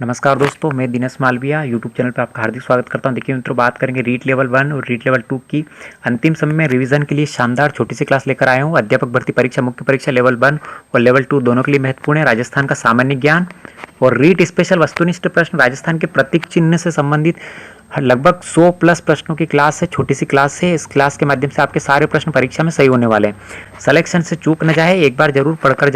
नमस्कार दोस्तों, मैं दिनेश मालविया यूट्यूब चैनल पर आपका हार्दिक स्वागत करता हूं। देखिए मित्रों, बात करेंगे रीट लेवल 1 और रीट लेवल 2 की। अंतिम समय में रिवीजन के लिए शानदार छोटी सी क्लास लेकर आया हूं। अध्यापक भर्ती परीक्षा मुख्य परीक्षा लेवल 1 और लेवल 2 दोनों के लिए महत्वपूर्ण है। राजस्थान का सामान्य ज्ञान और रीट स्पेशल वस्तुनिष्ठ प्रश्न, राजस्थान के प्रतीक चिन्ह से संबंधित लगभग 100 प्लस प्रश्नों की क्लास है। छोटी सी क्लास है। इस क्लास के माध्यम से आपके सारे प्रश्न परीक्षा में सही होने वाले हैं। सिलेक्शन से चूक न जाए, एक बार जरूर पढ़कर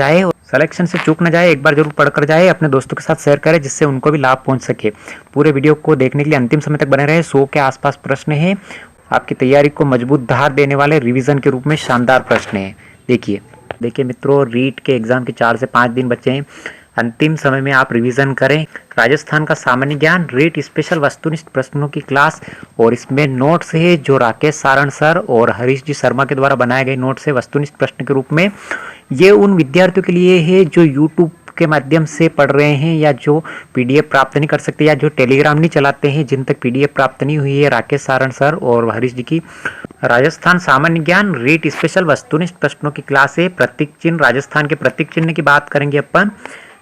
जाए। अपने दोस्तों के साथ शेयर करें जिससे उनको भी लाभ पहुंच सके। पूरे वीडियो को देखने के लिए अंतिम समय तक बने रहे। 100 के आसपास प्रश्न हैं। आपकी तैयारी को मजबूत धार देने वाले रिवीजन के रूप में शानदार प्रश्न हैं। देखिए मित्रों, रीट के एग्जाम के 4 से 5 दिन बचे हैं। अंतिम समय में आप रिवीजन करें। राजस्थान का सामान्य ज्ञान, रीट स्पेशल वस्तुनिष्ठ प्रश्नों की क्लास और इसमें नोट्स है जो राकेश सारण सर और हरीश जी शर्मा के द्वारा बनाए गए नोट्स है वस्तुनिष्ठ प्रश्न के रूप में। ये उन विद्यार्थियों के लिए है जो यूट्यूब के माध्यम से पढ़ रहे हैं या जो पीडीएफ प्राप्त नहीं कर सकते या जो टेलीग्राम नहीं चलाते हैं, जिन तक पीडीएफ प्राप्त नहीं हुई है राकेश सारण सर और हरीश जी की। राजस्थान सामान्य ज्ञान रीट स्पेशल वस्तुनिष्ठ प्रश्नों की क्लास है। प्रतीक चिन्ह, राजस्थान के प्रतीक चिन्ह की बात करेंगे अपन।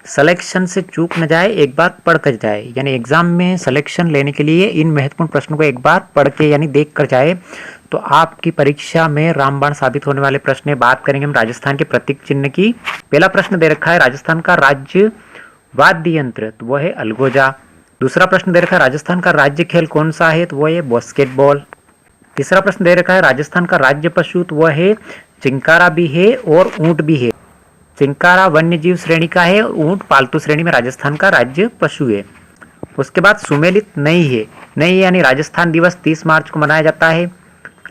सिलेक्शन से चूक न जाए, एक बार पढ़ कर जाए। यानी एग्जाम में सिलेक्शन लेने के लिए इन महत्वपूर्ण प्रश्नों को एक बार पढ़ के यानी देख कर जाए तो आपकी परीक्षा में रामबाण साबित होने वाले प्रश्न है। बात करेंगे हम राजस्थान के प्रतीक चिन्ह की। पहला प्रश्न दे रखा है राजस्थान का राज्य वाद्य यंत्र, तो वह है अलगोजा। दूसरा प्रश्न दे रखा है राजस्थान का राज्य खेल कौन सा है, तो वह है बास्केटबॉल। तीसरा प्रश्न दे रखा है राजस्थान का राज्य पशु, तो वह है चिंकारा भी है और ऊंट भी है। चिंकारा वन्य जीव श्रेणी का है, ऊंट पालतू श्रेणी में राजस्थान का राज्य पशु है। उसके बाद सुमेलित नहीं है यानी राजस्थान दिवस 30 मार्च को मनाया जाता है।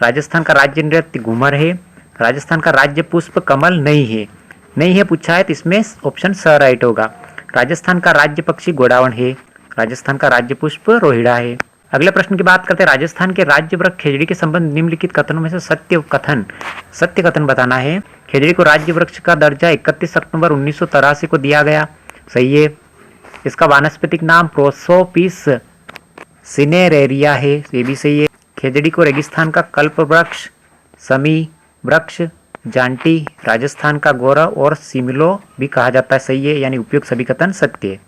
राजस्थान का राज्य नृत्य घूमर है। राजस्थान का राज्य पुष्प कमल नहीं है पूछा है तो इसमें ऑप्शन स राइट होगा। राजस्थान का राज्य पक्षी गोडावण है। राजस्थान का राज्य पुष्प रोहिड़ा है। अगले प्रश्न की बात करते हैं राजस्थान के राज्य वृक्ष खेजड़ी के संबंध निम्नलिखित कथनों में से सत्य कथन बताना है। खेजड़ी को राज्य वृक्ष का दर्जा 31 अक्टूबर 1983 को दिया गया, सही है। इसका वानस्पतिक नाम प्रोसोपिस सिनेरेरिया है, ये भी सही है। खेजड़ी को रेगिस्तान का कल्प वृक्ष, समी वृक्ष, जांटी, राजस्थान का गौरव और सिमिलो भी कहा जाता है, सही है। यानी उपयुक्त सभी कथन सत्य है।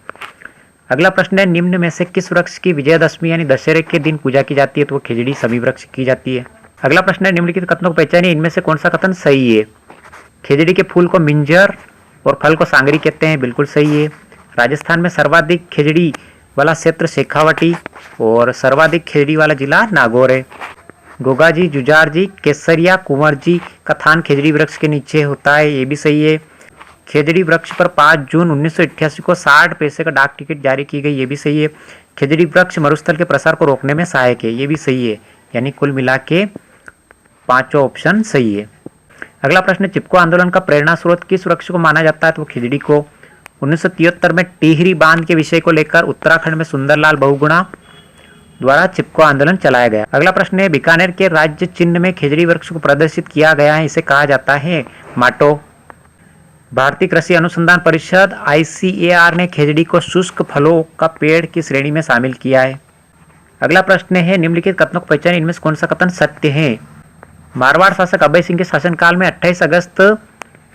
अगला प्रश्न है निम्न में से किस वृक्ष की विजयदशमी यानी दशहरे के दिन पूजा की जाती है, तो वो खेजड़ी समी वृक्ष की जाती है। अगला प्रश्न है निम्नलिखित कथनों को पहचानिए, इनमें से कौन सा कथन सही है। खेजड़ी के फूल को मिंजर और फल को सांगरी कहते हैं, बिल्कुल सही है। राजस्थान में सर्वाधिक खेजड़ी वाला क्षेत्र शेखावटी और सर्वाधिक खेजड़ी वाला जिला नागौर है। गोगाजी, जुजारजी, केसरिया, कुंवरजी का थान खेजड़ी वृक्ष के नीचे होता है, ये भी सही है। खेजड़ी वृक्ष पर 5 जून 1988 को 60 पैसे का डाक टिकट जारी की गई, ये भी सही है। खेजड़ी वृक्ष मरुस्थल के प्रसार को रोकने में सहायक है, ये भी सही है। यानी कुल मिला के 5 ऑप्शन सही है। अगला प्रश्न, चिपको आंदोलन का प्रेरणा स्रोत किस वृक्ष को माना जाता है, तो खेजड़ी को। 1973 में टिहरी बांध के विषय को लेकर उत्तराखंड में सुंदरलाल बहुगुणा द्वारा चिपको आंदोलन चलाया गया। अगला प्रश्न है बीकानेर के राज्य चिन्ह में खेजड़ी वृक्ष को प्रदर्शित किया गया है, इसे कहा जाता है माटो। भारतीय कृषि अनुसंधान परिषद ICAR ने खेजड़ी को शुष्क फलों का पेड़ की श्रेणी में शामिल किया है। अगला प्रश्न है निम्नलिखित कथनों को पहचानिए, इनमें से कौन सा कथन सत्य है। मारवाड़ शासक अभय सिंह के शासनकाल में 28 अगस्त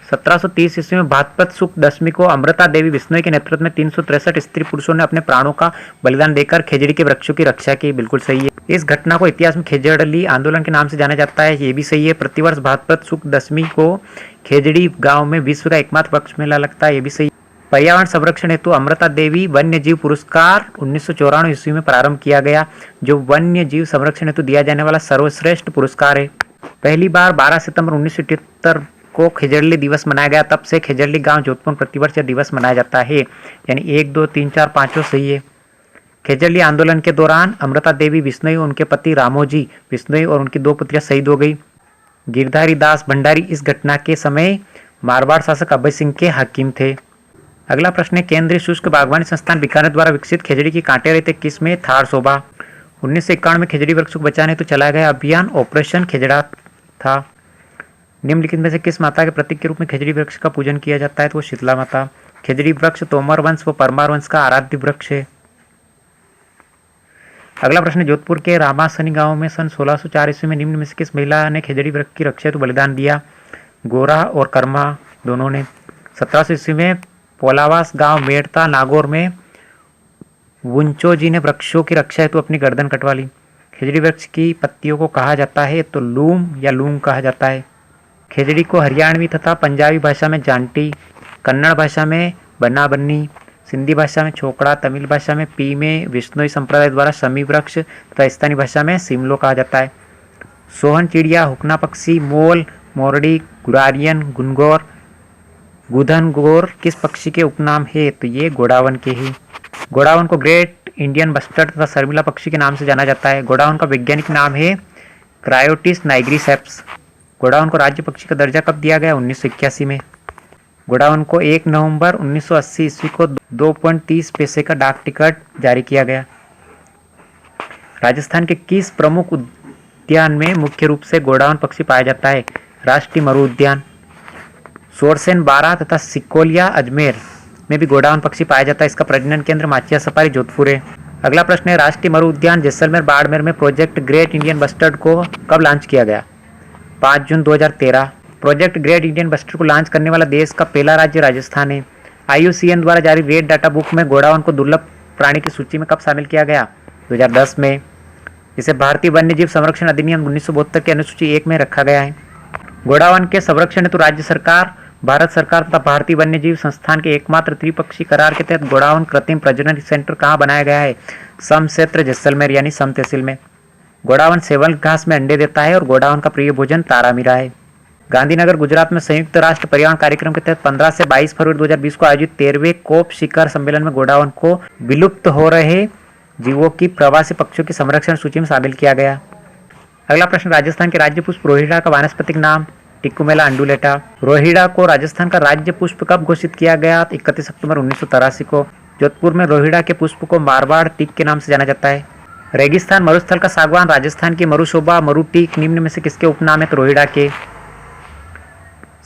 1730 ईस्वी में भाद्रपद शुक्ल दशमी को अमृता देवी बिश्नोई के नेतृत्व में 363 स्त्री पुरुषों ने अपने प्राणों का बलिदान देकर खेजड़ी के वृक्षों की रक्षा की, बिल्कुल सही है। इस घटना को इतिहास में खेजड़ी आंदोलन के नाम से जाना जाता है, ये भी सही है। प्रतिवर्ष भाद्रपद शुक्ल दशमी को खेजड़ी गांव में विश्व का एकमात्र वृक्ष मेला लगता है, ये भी सही। पर्यावरण संरक्षण हेतु अमृता देवी वन्य जीव पुरस्कार 1994 ईस्वी में प्रारंभ किया गया, जो वन्य जीव संरक्षण हेतु दिया जाने वाला सर्वश्रेष्ठ पुरस्कार है। पहली बार 12 सितंबर 1978 को खेजड़ली दिवस मनाया गया, तब से खेजड़ली गांव जोधपुर प्रतिवर्ष यह दिवस मनाया जाता है। यानी 1, 2, 3, 4, 5 सही है। खेजड़ली आंदोलन के दौरान अमृता देवी बिश्नोई, उनके पति रामोजी बिश्नोई और उनकी 2 पुत्रियां शहीद हो गई। गिरधारी दास भंडारी इस घटना के समय मारवाड़ शासक अभय सिंह के हाकिम थे। अगला प्रश्न है केंद्रीय शुष्क बागवानी संस्थान बीकानेर द्वारा विकसित खेजड़ी की कांटे रहते किस में थार शोभा। 1951 में खेजड़ी वृक्ष को बचाने तो चलाया गया अभियान ऑपरेशन खेजड़ा था। निम्नलिखित में से किस माता के प्रतीक के रूप में खेजड़ी वृक्ष का पूजन किया जाता है, तो वो शीतला माता। खेजड़ी वृक्ष तोमर वंश व परमार वंश का आराध्य वृक्ष है। अगला प्रश्न, जोधपुर के रामासनी गांव में सन 1604 ईस्वी में निम्न में से किस महिला ने खेजड़ी वृक्ष की रक्षा हेतु बलिदान दिया। गोरा और कर्मा दोनों ने। 1700 ईस्वी में पोलावास गांव मेड़ता नागौर में वुंचो जी ने वृक्षों की रक्षा हेतु अपनी गर्दन कटवा ली। खेजड़ी वृक्ष की पत्तियों को कहा जाता है तो लूम या लूम कहा जाता है। खेजड़ी को हरियाणवी तथा पंजाबी भाषा में जांटी, कन्नड़ भाषा में बन्ना बन्नी, सिंधी भाषा में छोकड़ा, तमिल भाषा में पीमे, विश्नोई संप्रदाय द्वारा शमी वृक्ष तथा स्थानीय भाषा में सिमलो कहा जाता है। सोहन चिड़िया, हुकना पक्षी, मोल, मोरडी, गुरारियन, गुनगौर, गुधनगौर किस पक्षी के उपनाम है? तो ये गोडावन के ही। गोडावन को ग्रेट इंडियन बस्टर्ड तथा शर्मिला पक्षी के नाम से जाना जाता है। गोडावन का वैज्ञानिक नाम है क्रायोटिस नाइग्रिसेप्स। गोडावन को राज्य पक्षी का दर्जा कब दिया गया? 1981 में। गोडावन को 1 नवंबर 1980 ईस्वी को 2.30 पैसे का डाक टिकट जारी किया गया। राजस्थान के किस प्रमुख उद्यान में मुख्य रूप से गोडावन पक्षी पाया जाता है? राष्ट्रीय मरु उद्यान। सोरसेन, बारा तथा सिकोलिया अजमेर में भी गोडावन पक्षी पाया जाता है। इसका प्रजनन केंद्र माचिया सफारी जोधपुर है। अगला प्रश्न है, राष्ट्रीय मरु उद्यान जैसलमेर बाड़मेर में प्रोजेक्ट ग्रेट इंडियन बस्टर्ड को कब लॉन्च किया गया? 5 जून 2013। प्रोजेक्ट ग्रेट इंडियन बस्टर्ड को लॉन्च करने वाला देश का पहला राज्य राजस्थान है। IUCN द्वारा जारी रेड डाटा बुक में गोडावन को दुर्लभ प्राणी की सूची में कब शामिल किया गया? 2010 में। इसे भारतीय वन्यजीव संरक्षण अधिनियम 1972 की अनुसूची 1 में रखा गया है। गोडावन के संरक्षण हेतु राज्य सरकार, भारत सरकार तथा भारतीय वन्यजीव संस्थान के एकमात्र त्रिपक्षीय करार के तहत गोडावन कृत्रिम प्रजनन सेंटर कहाँ बनाया गया है? सम क्षेत्र जैसलमेर यानी सम तहसील में। गोडावन सेवल घास में अंडे देता है और गोडावन का प्रिय भोजन तारामीरा है। गांधीनगर गुजरात में संयुक्त राष्ट्र पर्यावरण कार्यक्रम के तहत 15 से 22 फरवरी 2020 को आयोजित 13वें कोप शिखर सम्मेलन में गोडावन को विलुप्त हो रहे जीवों की प्रवासी पक्षियों की संरक्षण सूची में शामिल किया गया। अगला प्रश्न, राजस्थान के राज्य पुष्प रोहिड़ा का वानस्पतिक नाम? टिकुमेला अंडुलेटा। रोहिड़ा को राजस्थान का राज्य पुष्प कब घोषित किया गया? 31 अक्टूबर 1983 को। जोधपुर में रोहिड़ा के पुष्प को मारवाड़ टीक के नाम से जाना जाता है। रेगिस्तान मरुस्थल का सागवान राजस्थान की मरुशोभा, मरुटीक निम्न में से किसके उपनाम है? तो रोहिड़ा के।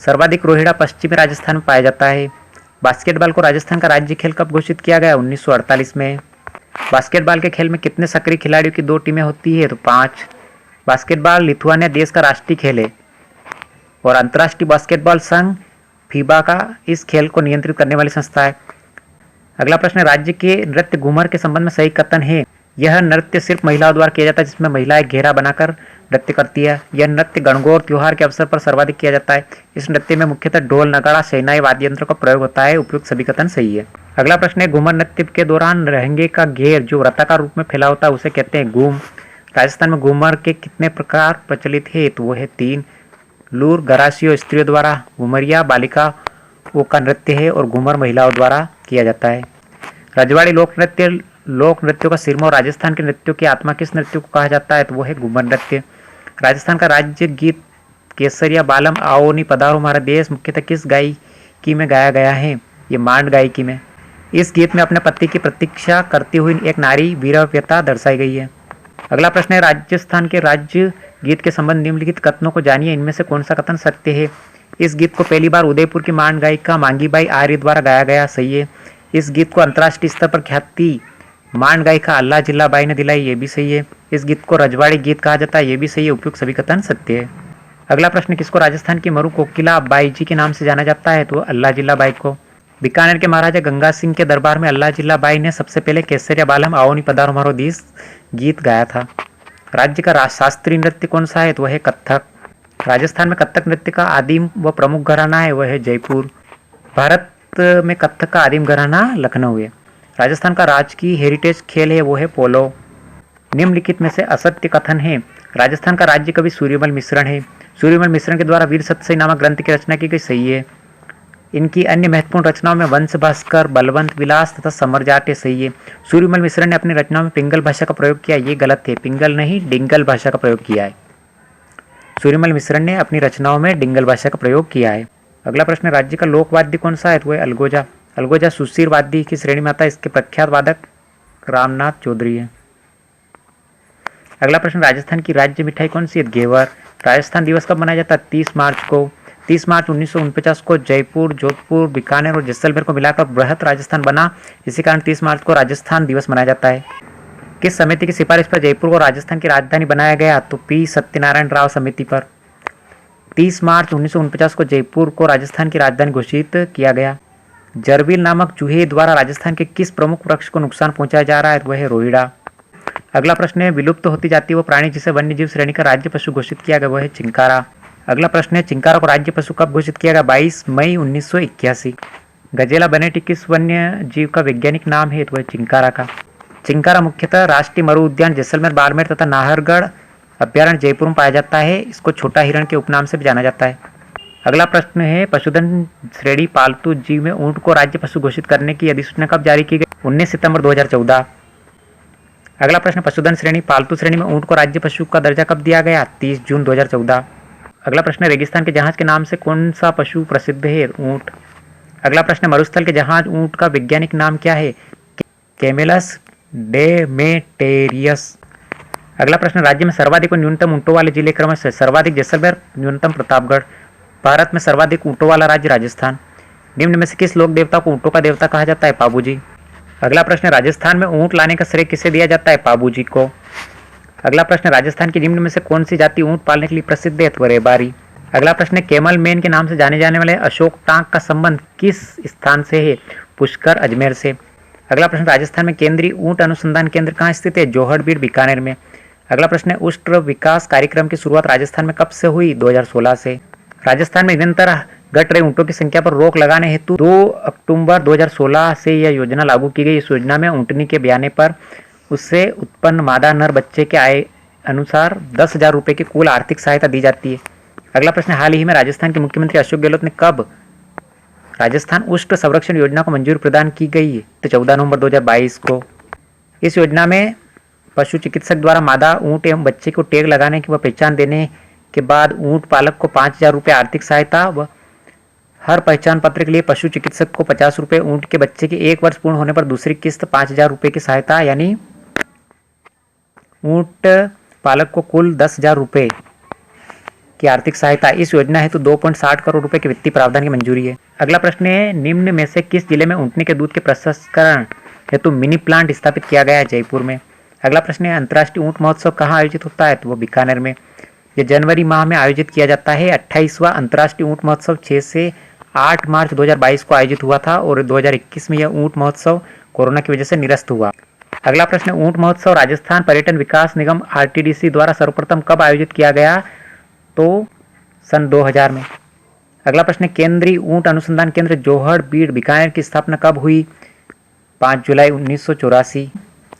सर्वाधिक रोहिड़ा पश्चिमी राजस्थान में पाया जाता है। बास्केटबॉल को राजस्थान का राज्य खेल कब घोषित किया गया? 1948 में। बास्केटबॉल के खेल में कितने सक्रिय खिलाड़ियों की 2 टीमें होती है? तो 5। बास्केटबॉल लिथुआनिया देश का राष्ट्रीय खेल है और अंतर्राष्ट्रीय बास्केटबॉल संघ फीबा का इस खेल को नियंत्रित करने वाली संस्था है। अगला प्रश्न, राज्य के नृत्य घूमर के संबंध में सही कथन है? यह नृत्य सिर्फ महिलाओं द्वारा किया जाता है, जिसमें महिलाएं घेरा बनाकर नृत्य करती है। यह नृत्य गणगौर त्योहार के अवसर पर सर्वाधिक किया जाता है। इस नृत्य में मुख्यतः ढोल, नगाड़ा, शहनाई वाद्य यंत्रों का प्रयोग होता है। उपयुक्त सभी कथन सही है। अगला प्रश्न है, घूमर नृत्य के दौरान लहंगे का घेर जो वृत्ताकार रूप में फैला होता है उसे कहते हैं घूम। राजस्थान में घूमर के कितने प्रकार प्रचलित है? तो वो है 3। लूर गरासियो स्त्रियों द्वारा, घुमरिया बालिकाओं का नृत्य है और घूमर महिलाओं द्वारा किया जाता है। रजवाड़ी लोक नृत्यों का सिरमौर। राजस्थान के नृत्यों की आत्मा किस नृत्य को कहा जाता है? तो वो है घूमर नृत्य। राजस्थान का राज्य गीत केसरिया बालम आओ नी पधारो हमारा देश मुख्यतः किस गायकी में गाया गया है? ये मांड गायकी में। इस गीत में अपने पति की प्रतीक्षा करती हुई एक नारी वीरव्यता दर्शाई गई है। अगला प्रश्न है, राजस्थान के राज्य गीत के संबंध निम्नलिखित कथनों को जानिए, इनमें से कौन सा कथन सत्य है? इस गीत को पहली बार उदयपुर की मांड गायिका मांगीबाई आर्य द्वारा गाया गया। सही है। इस गीत को अंतर्राष्ट्रीय स्तर पर ख्याति मांड गायिका अल्लाह जिल्ला बाई ने दिलाई। ये भी सही है। इस गीत को रजवाड़ी गीत कहा जाता है। ये भी सही है। उपयुक्त सभी कथन सत्य है। अगला प्रश्न, किसको राजस्थान की मरु कोकिला बाई जी के नाम से जाना जाता है? तो अल्लाह जिल्ला बाई को। बीकानेर के महाराजा गंगा सिंह के दरबार में अल्लाह जिल्ला बाई ने सबसे पहले केसरिया बालम आओ नी पधारो हमारो देश गीत गाया था। राज्य का शास्त्रीय नृत्य कौन सा है? तो वह है कथक। राजस्थान में कथक नृत्य का आदिम व प्रमुख घराना है, वह है जयपुर। भारत में कथक का आदिम घराना लखनऊ है। राजस्थान का राजकीय हेरिटेज खेल है, वो है पोलो। निम्नलिखित में से असत्य कथन है। राजस्थान का राज्य कवि सूर्यमल मिश्रण है। सूर्यमल मिश्रण के द्वारा वीर सतसई नामक ग्रंथ की रचना की गई। सही है। इनकी अन्य महत्वपूर्ण रचनाओं में वंश भास्कर, बलवंत विलास तथा समर जाटे। सही है। सूर्यमल मिश्रण ने अपनी रचनाओं में पिंगल भाषा का प्रयोग किया। ये गलत है। पिंगल नहीं, डिंगल भाषा का प्रयोग किया है। सूर्यमल मिश्रण ने अपनी रचनाओं में डिंगल भाषा का प्रयोग किया है। अगला प्रश्न, राज्य का लोकवाद्य कौन सा है? तो वह अलगोजा। अलगोजा सुशीर वाद्य की श्रेणी में आता है। इसके प्रख्यात वादक रामनाथ चौधरी है। अगला प्रश्न, राजस्थान की राज्य मिठाई कौन सी है? घेवर। राजस्थान दिवस कब मनाया जाता है? 30 मार्च को। 30 मार्च 1949 को जयपुर, जोधपुर, बीकानेर और जैसलमेर को मिलाकर बृहत राजस्थान बना। इसी कारण 30 मार्च को राजस्थान दिवस मनाया जाता है। किस समिति की सिफारिश पर जयपुर को राजस्थान की राजधानी बनाया गया? तो पी सत्यनारायण राव समिति पर। 30 मार्च 1949 को जयपुर को राजस्थान की राजधानी घोषित किया गया। जरबील नामक चूहे द्वारा राजस्थान के किस प्रमुख वृक्ष को नुकसान पहुंचाया जा रहा है? वह है रोहिड़ा। अगला प्रश्न है विलुप्त होती जाती वो प्राणी जिसे वन्यजीव श्रेणी का राज्य पशु घोषित किया गया, वह है चिंकारा। अगला प्रश्न है चिंकारा को राज्य पशु कब घोषित किया गया? 22 मई 1981। गजेला बनेटी किस वन्य जीव का वैज्ञानिक नाम है? तो वह चिंकारा का। चिंकारा मुख्यतः राष्ट्रीय मरु उद्यान जैसलमेर, बाड़मेर तथा नाहरगढ़ अभ्यारण्य जयपुर में पाया जाता है। इसको छोटा हिरण के उपनाम से भी जाना जाता है। अगला प्रश्न है पशुधन श्रेणी पालतू जीव में ऊंट को राज्य पशु घोषित करने की अधिसूचना कब जारी की गई? 19 सितंबर 2014। अगला प्रश्न पशुधन श्रेणी पालतू श्रेणी में ऊंट को राज्य पशु का दर्जा कब दिया गया? 30 जून 2014। अगला प्रश्न रेगिस्तान के जहाज के नाम से कौन सा पशु प्रसिद्ध है? ऊंट। अगला प्रश्न मरुस्थल के जहाज ऊंट का वैज्ञानिक नाम क्या है? कैमेलस डेमेटेरियस। अगला प्रश्न राज्य में सर्वाधिक और न्यूनतम ऊंटों वाले जिले क्रमशः सर्वाधिक जैसलमेर, न्यूनतम प्रतापगढ़। भारत में सर्वाधिक ऊंटों वाला राज्य राजस्थान। निम्न में से किस लोक देवता को ऊंटों का देवता कहा जाता है? पाबूजी। अगला प्रश्न राजस्थान में ऊंट लाने का श्रेय किसे दिया जाता है? पाबूजी को। अगला प्रश्न राजस्थान की निम्न में से कौन सी जाति ऊंट पालने के लिए प्रसिद्ध है? तो रेबारी। अगला प्रश्न कैमल मैन के नाम से जाने जाने वाले अशोक टांक का संबंध किस स्थान से है? पुष्कर, अजमेर से। अगला प्रश्न राजस्थान में केंद्रीय ऊंट अनुसंधान केंद्र कहाँ स्थित है? जोहड़बीड़, बीकानेर में। अगला प्रश्न है उष्ट्र विकास कार्यक्रम की शुरुआत राजस्थान में कब से हुई? 2016 से। राजस्थान में निरंतर घट रहे ऊंटों की संख्या पर रोक लगाने हेतु 2 अक्टूबर 2016 से यह योजना लागू की गई। इस योजना में ऊंटनी के ब्याने पर उससे उत्पन्न मादा नर बच्चे के आय अनुसार 10,000 रुपये की कुल आर्थिक सहायता दी जाती है। अगला प्रश्न हाल ही में राजस्थान के मुख्यमंत्री अशोक गहलोत ने कब राजस्थान उष्ट संरक्षण योजना को मंजूरी प्रदान की गई? तो 14 नवंबर 2022 को। इस योजना में पशु चिकित्सक द्वारा मादा ऊंट एवं बच्चे को टैग लगाने की व पहचान देने के बाद ऊंट पालक को 5,000 रुपये आर्थिक सहायता व हर पहचान पत्र के लिए पशु चिकित्सक को 50 रुपये, ऊंट के बच्चे के 1 वर्ष पूर्ण होने पर दूसरी किस्त 5,000 रुपये की सहायता, यानी ऊंट पालक को कुल 10,000 रुपये की आर्थिक सहायता। इस योजना हेतु 2.60 करोड़ रुपए के वित्तीय प्रावधान की मंजूरी है। अगला प्रश्न है निम्न में से किस जिले में ऊंटनी के दूध के प्रसंस्करण हेतु मिनी प्लांट स्थापित किया गया है? जयपुर में। अगला प्रश्न है अंतर्राष्ट्रीय ऊंट महोत्सव कहाँ आयोजित होता है? तो वो बीकानेर में। यह जनवरी माह में आयोजित किया जाता है। 28वां अंतर्राष्ट्रीय ऊंट महोत्सव 6 से 8 मार्च 2022 को आयोजित हुआ था और 2021 में यह ऊंट महोत्सव कोरोना की वजह से निरस्त हुआ। अगला प्रश्न ऊंट महोत्सव राजस्थान पर्यटन विकास निगम RTDC द्वारा सर्वप्रथम कब आयोजित किया गया? तो सन 2000 में। अगला प्रश्न केंद्रीय ऊंट अनुसंधान केंद्र जोहड़बीड़, बीकानेर की स्थापना कब हुई? 5 जुलाई 1984।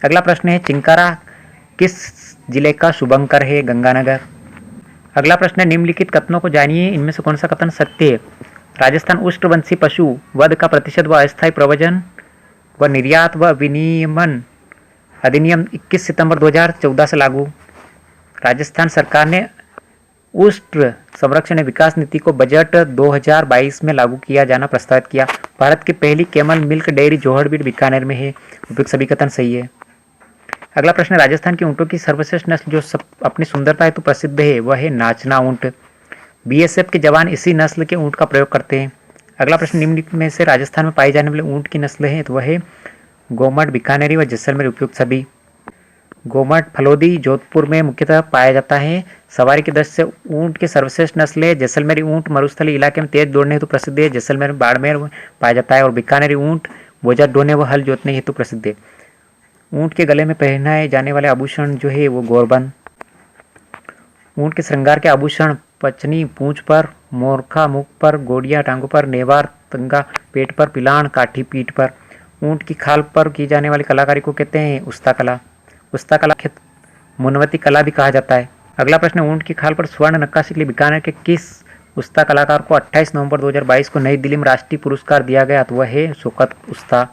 अगला प्रश्न है चिंकारा किस जिले का शुभंकर है? गंगानगर। अगला प्रश्न है निम्नलिखित कथनों को जानिए, इनमें से कौन सा कथन सत्य है? राजस्थान उष्टवंशी पशु वध का प्रतिशत व अस्थायी प्रवजन व निर्यात व विनियमन अधिनियम 21 सितंबर 2014 से लागू। राजस्थान सरकार ने उष्ट संरक्षण एवं विकास नीति को बजट 2022 में लागू किया जाना प्रस्तावित किया। भारत की पहली कैमल मिल्क डेयरी जोहड़बीड़, बीकानेर में है। उपयुक्त सभी कथन सही है। अगला प्रश्न राजस्थान के ऊंटों की सर्वश्रेष्ठ नस्ल जो अपनी सुंदरता हेतु प्रसिद्ध है वह है नाचना ऊंट। BSF के जवान इसी नस्ल के ऊंट का प्रयोग करते हैं। अगला प्रश्न निम्नलिखित में से राजस्थान में पाई जाने वाले ऊंट की नस्ल है? तो वह है गोमट, बीकानेरी व जैसलमेर। उपयुक्त सभी। गोमट फलोदी जोधपुर में मुख्यतः पाया जाता है। सवारी की दृष्टि से ऊंट की सर्वश्रेष्ठ नस्ल है। जैसलमेरी ऊंट मरुस्थली इलाके में तेज दौड़ने हेतु प्रसिद्ध है। जैसलमेर में बाड़मेर में पाया जाता है। और बीकानेरी ऊंट बोझा ढोने व हल जोतने हेतु प्रसिद्ध है। ऊंट के गले में पहनाए जाने वाले आभूषण जो है वो गोरबन। ऊंट के श्रृंगार के आभूषण पचनी पूंछ पर, मोरखा मुख पर, गोडिया टांगों पर, नेवार तंगा पेट पर, पिलान काठी पीठ पर। ऊंट की खाल पर की जाने वाली कलाकारी को कहते हैं उस्ता कला। उस्ता कला मुनवती कला भी कहा जाता है। अगला प्रश्न ऊंट की खाल पर स्वर्ण नक्काशी के लिए बीकानेर के किस उस्ता कलाकार को 28 नवंबर 2022 को नई दिल्ली में राष्ट्रीय पुरस्कार दिया गया? तो वह है शौकत उस्ता।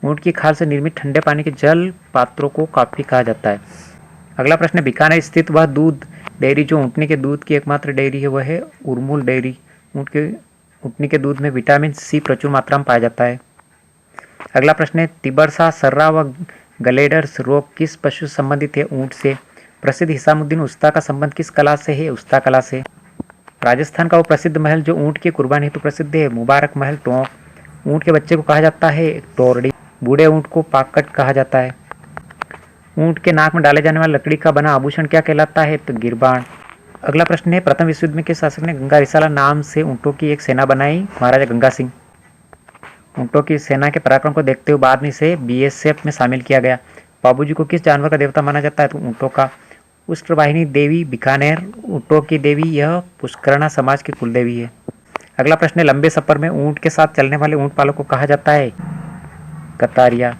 ऊंट की खाल से निर्मित ठंडे पानी के जल पात्रों को काफी कहा जाता है। अगला प्रश्न बीकानेर स्थित वह दूध डेयरी जो ऊंटनी के दूध की एकमात्र डेयरी है वह है उर्मुल डेयरी। ऊंटनी के दूध में विटामिन C प्रचुर मात्रा में पाया जाता है। अगला प्रश्न है तिबरसा, सर्रा व गलेडर्स रोग किस पशु संबंधित है? ऊंट से। प्रसिद्ध हिसामुद्दीन उस्ता का संबंध किस कला से है? उस्ता कला से। राजस्थान का वो प्रसिद्ध महल जो ऊंट की कुर्बानी हेतु प्रसिद्ध है मुबारक महल, टोंक। ऊंट के बच्चे को कहा जाता है टोरडी। बूढ़े ऊंट को पाकट कहा जाता है। ऊंट के नाक में डाले जाने वाला लकड़ी का बना आभूषण क्या कहलाता है? तो गिरबान। अगला प्रश्न है प्रथम विश्व युद्ध में किस शासक ने गंगा रिसाला नाम से ऊंटों की एक सेना बनाई? महाराजा गंगा सिंह। ऊँटों की सेना के पराक्रम को देखते हुए बाद में इसे बीएसएफ में शामिल किया गया। बाबूजी को किस जानवर का देवता माना जाता है? तो ऊँटों का। उष्ट्रवाहिनी देवी बीकानेर ऊँटों की देवी, यह पुष्करणा समाज की कुल देवी है। अगला प्रश्न है, लंबे सफर में ऊँट के साथ चलने वाले ऊँट पालक को कहा जाता है? कतारिया।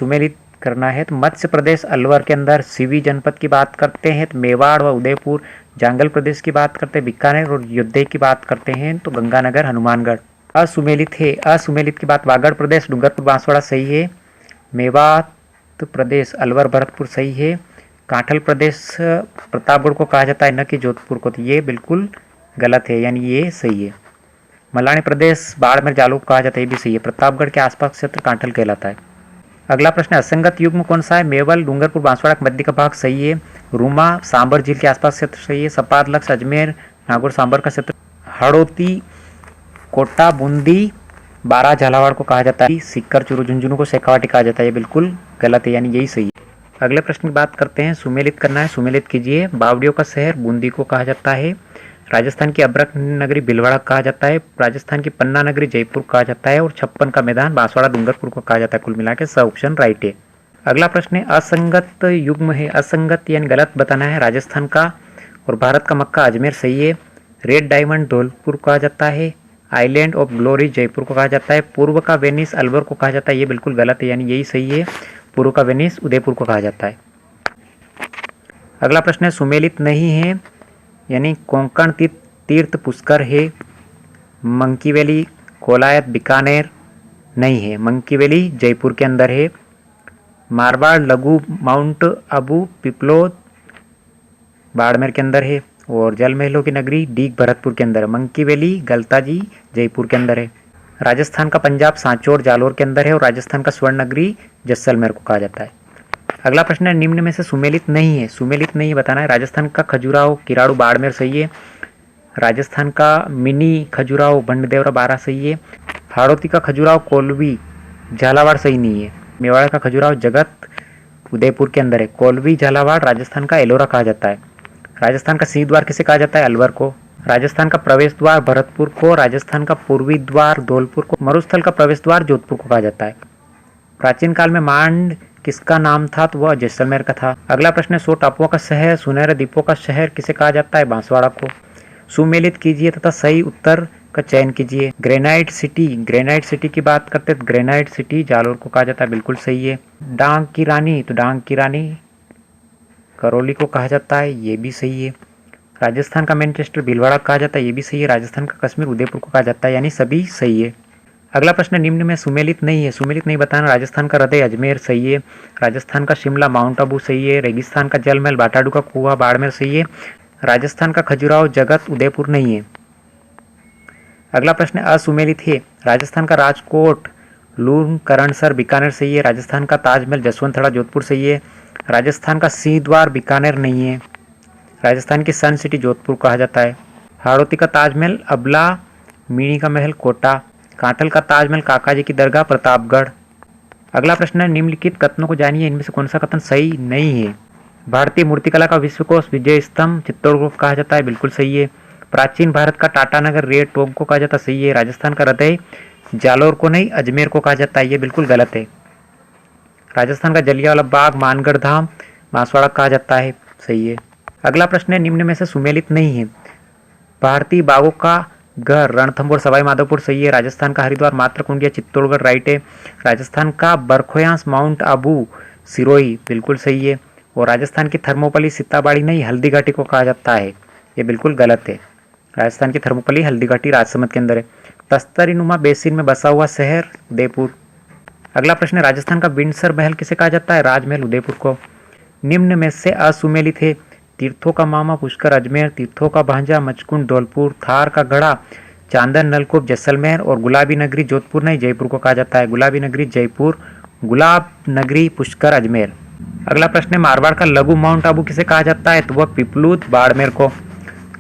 सुमेलित करना है तो मध्य प्रदेश अलवर के अंदर सिवी जनपद की बात करते हैं तो मेवाड़ व उदयपुर, जांगल प्रदेश की बात करते हैं बीकानेर और योद्धे की बात करते हैं तो गंगानगर हनुमानगढ़। असुमेलित है, असुमेलित की बात वागड़ प्रदेश डूंगरपुर बांसवाड़ा सही है। मेवात प्रदेश अलवर भरतपुर सही है। कांठल प्रदेश प्रतापगढ़ को कहा जाता है न कि जोधपुर को, तो ये बिल्कुल गलत है, यानी ये सही है। मलानी प्रदेश बाड़मेर जालौर को कहा जाता है, ये भी सही है। प्रतापगढ़ के आसपास क्षेत्र कांठल कहलाता है। अगला प्रश्न है, असंगत युग्म कौन सा है? मेवल डूंगरपुर बांसवाड़ा के मध्य का भाग सही है। रूमा सांबर झील के आसपास क्षेत्र सही है। सपाद लक्ष अजमेर नागौर सांबर का क्षेत्र। हड़ोती कोटा बूंदी बारा झालावाड़ को कहा जाता है। सिक्कर चुरू झुंझुनू को शेखावाटी कहा जाता है, ये बिल्कुल गलत है, यानी यही सही है। अगले प्रश्न की बात करते हैं, सुमेलित करना है, सुमेलित कीजिए। बावड़ियों का शहर बूंदी को कहा जाता है। राजस्थान की अब्रक नगरी भीलवाड़ा कहा जाता है। राजस्थान की पन्ना नगरी जयपुर कहा जाता है। और छप्पन का मैदान बांसवाड़ा डूंगरपुर को कहा जाता है। कुल मिला के सब ऑप्शन राइट है। अगला प्रश्न है, असंगत युग्म है, असंगत यानी गलत बताना है। राजस्थान का और भारत का मक्का अजमेर सही है। रेड डायमंड धौलपुर कहा जाता है। आइलैंड ऑफ ग्लोरी जयपुर को कहा जाता है। पूर्व का वेनिस अलवर को कहा जाता है, ये बिल्कुल गलत है, यानी यही सही है। पूर्व का वेनिस उदयपुर को कहा जाता है। अगला प्रश्न है, सुमेलित नहीं है यानी कोंकण तीर्थ पुष्कर है। मंकी वैली कोलायत बीकानेर नहीं है। मंकी वैली जयपुर के अंदर है। मारवाड़ लघु माउंट अबू पिपलोद बाड़मेर के अंदर है। और जल महलों की नगरी डीग भरतपुर के अंदर है। मंकी वैली गलताजी जयपुर के अंदर है। राजस्थान का पंजाब सांचौर जालोर के अंदर है। और राजस्थान का स्वर्ण नगरी जैसलमेर को कहा जाता है। अगला प्रश्न है, निम्न में से सुमेलित नहीं है, सुमेलित नहीं बताना है। राजस्थान का खजुराहो किराड़ू बाड़मेर सही है। राजस्थान का मिनी खजुराहो बंडदेवरा बारा सही है। हाड़ौती का खजुराहो कोलवी झालावाड़ सही नहीं है। मेवाड़ का खजुराहो जगत उदयपुर के अंदर है। कोलवी झालावाड़ राजस्थान का एलोरा कहा जाता है। राजस्थान का सिंह द्वार किसे कहा जाता है? अलवर को। राजस्थान का प्रवेश द्वार भरतपुर को। राजस्थान का पूर्वी द्वार धौलपुर को। मरुस्थल का प्रवेश द्वार जोधपुर को कहा जाता है। प्राचीन काल में मांड किसका नाम था? तो वह जैसलमेर का था। अगला प्रश्न है, 100 टापुओं का शहर सुनहरे द्वीपों का शहर किसे कहा जाता है? बांसवाड़ा को। सुमेलित कीजिए तथा सही उत्तर का चयन कीजिए। ग्रेनाइट सिटी, ग्रेनाइट सिटी की बात करते हैं, ग्रेनाइट सिटी जालोर को कहा जाता है, बिल्कुल सही है। डांग की रानी, तो डांग की रानी करौली को कहा जाता है, ये भी सही है। राजस्थान का मैनचेस्टर भीलवाड़ा कहा जाता है, ये भी सही है। राजस्थान का कश्मीर उदयपुर को कहा जाता है, यानी सभी सही है। अगला प्रश्न, निम्न में सुमेलित नहीं है, सुमेलित नहीं बताना। राजस्थान का हृदय अजमेर सही है। राजस्थान का शिमला माउंट आबू सही है। रेगिस्तान का जल महल बाटाडू का कुआ बाड़मेर सही है। राजस्थान का खजुराहो जगत उदयपुर नहीं है। अगला प्रश्न असुमेलित है। राजस्थान का राजकोट लूण करणसर बीकानेर सही है। राजस्थान का ताजमहल जसवंतथड़ा जोधपुर सही है। राजस्थान का सिंह द्वार बीकानेर नहीं है। राजस्थान की सन सिटी जोधपुर कहा जाता है। हाड़ौती का ताजमहल अबला, मीणी का महल कोटा। कांठल का ताजमहल काकाजी की दरगाह प्रतापगढ़। अगला प्रश्न है, निम्नलिखित कथनों को जानिए, इनमें से कौन सा कथन सही नहीं है? भारतीय मूर्तिकला का विश्वकोश विजय स्तंभ चित्तौड़गढ़ को कहा जाता है, बिल्कुल सही है। प्राचीन भारत का टाटानगर रेड टोंग को कहा जाता है, सही है। राजस्थान का हृदय जालोर को नहीं अजमेर को कहा जाता है, ये बिल्कुल गलत है। राजस्थान का जलियांवाला बाग मानगढ़ धाम बांसवाड़ा कहा जाता है, सही है। अगला प्रश्न है, निम्न में से सुमेलित नहीं है। भारतीय बागों का घर रणथंभौर सवाई माधोपुर सही है। राजस्थान का हरिद्वार मातृकुंडिया चित्तौड़गढ़ राइट है। राजस्थान का बरखोयांस माउंट आबू सिरोही बिल्कुल सही है। और राजस्थान की थर्मोपली सीताबाड़ी नहीं हल्दी घाटी को कहा जाता है, ये बिल्कुल गलत है। राजस्थान की थर्मोपली हल्दी घाटी राजसमंद के अंदर है। तस्तरी नुमा बेसिन में बसा हुआ शहर उदयपुर। अगला प्रश्न है, राजस्थान का बिंडसर महल किसे कहा जाता है? राजमहल उदयपुर को। निम्न में से असुमेलित है। तीर्थों का मामा पुष्कर अजमेर, तीर्थों का भांजा मचकुंड धौलपुर, थार का गढ़ा चांदन नलकूप जैसलमेर और गुलाबी नगरी जोधपुर नहीं जयपुर को कहा जाता है। गुलाबी नगरी जयपुर, गुलाब नगरी पुष्कर अजमेर। अगला प्रश्न है, मारवाड़ का लघु माउंट आबू किसे कहा जाता है? तो वह पिपलूद बाड़मेर को।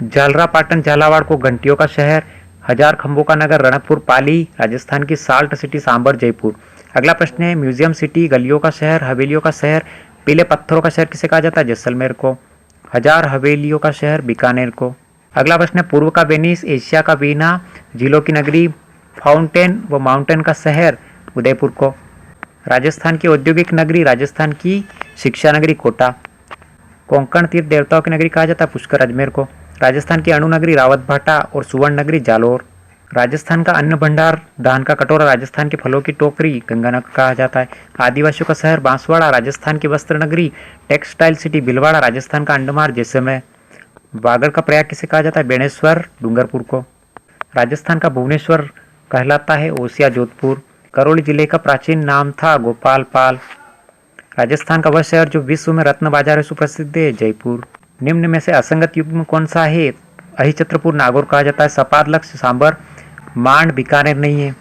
झालरापाटन झालावाड़ को घंटियों का शहर, हजार खंभों का नगर रणकपुर पाली, राजस्थान की साल्ट सिटी सांबर जयपुर। अगला प्रश्न है, म्यूजियम सिटी गलियों का शहर, हवेलियों का शहर, पीले पत्थरों का शहर किसे कहा जाता है? जैसलमेर को। हजार हवेलियों का शहर बीकानेर को। अगला प्रश्न है, पूर्व का वेनिस, एशिया का वीना, झीलों की नगरी फाउंटेन व माउंटेन का शहर उदयपुर को। राजस्थान की औद्योगिक नगरी, राजस्थान की शिक्षा नगरी कोटा। कोंकण तीर्थ देवताओं की नगरी कहा जाता है पुष्कर, अजमेर को। राजस्थान की अणु नगरी रावतभाटा और सुवर्ण नगरी जालोर। राजस्थान का अन्न भंडार धान का कटोरा, राजस्थान के फलों की टोकरी गंगानगर कहा जाता है। आदिवासियों का शहर बांसवाड़ा, राजस्थान की वस्त्र नगरी टेक्सटाइल सिटी भीलवाड़ा, राजस्थान का अंडमान जैसलमेर। बागड़ का प्रयाग किसे कहा जाता है, बेणेश्वर डूंगरपुर को। राजस्थान का भुवनेश्वर कहलाता है ओसिया जोधपुर। करौली जिले का प्राचीन नाम था गोपालपाल। राजस्थान का वह शहर जो विश्व में रत्न बाजार सुप्रसिद्ध है, जयपुर। निम्न में से असंगत युग्म कौन सा है, अहिछत्रपुर नागौर कहा जाता है, सपाद लक्ष्य सांबर मांड बीकानेर नहीं है।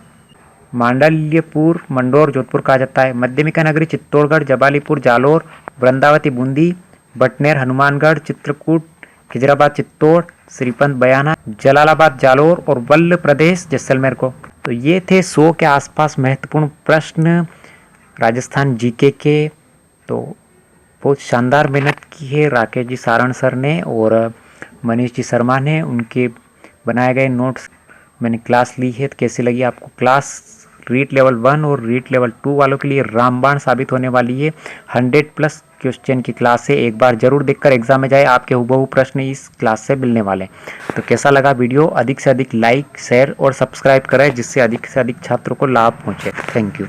मांडल्यपुर मंडोर जोधपुर कहा जाता है। मध्यमिका नगरी चित्तौड़गढ़, जबालीपुर जालोर, वृंदावती बूंदी, बटनेर हनुमानगढ़, चित्रकूट खिजराबाद चित्तौड़, श्रीपंत बयाना जलालाबाद जालोर और वल्ल प्रदेश जैसलमेर को। तो ये थे 100 के आसपास महत्वपूर्ण प्रश्न राजस्थान जीके के। तो बहुत शानदार मेहनत की है राकेश जी सारण सर ने और मनीष जी शर्मा ने। उनके बनाए गए नोट्स मैंने क्लास ली है। तो कैसी लगी आपको क्लास? रीट लेवल 1 और रीट लेवल 2 वालों के लिए रामबाण साबित होने वाली है। 100+ क्वेश्चन की क्लास है। एक बार जरूर देखकर एग्जाम में जाए, आपके हुबहू प्रश्न इस क्लास से मिलने वाले। तो कैसा लगा वीडियो? अधिक से अधिक लाइक, शेयर और सब्सक्राइब करें जिससे अधिक से अधिक छात्रों को लाभ पहुंचे। Thank you.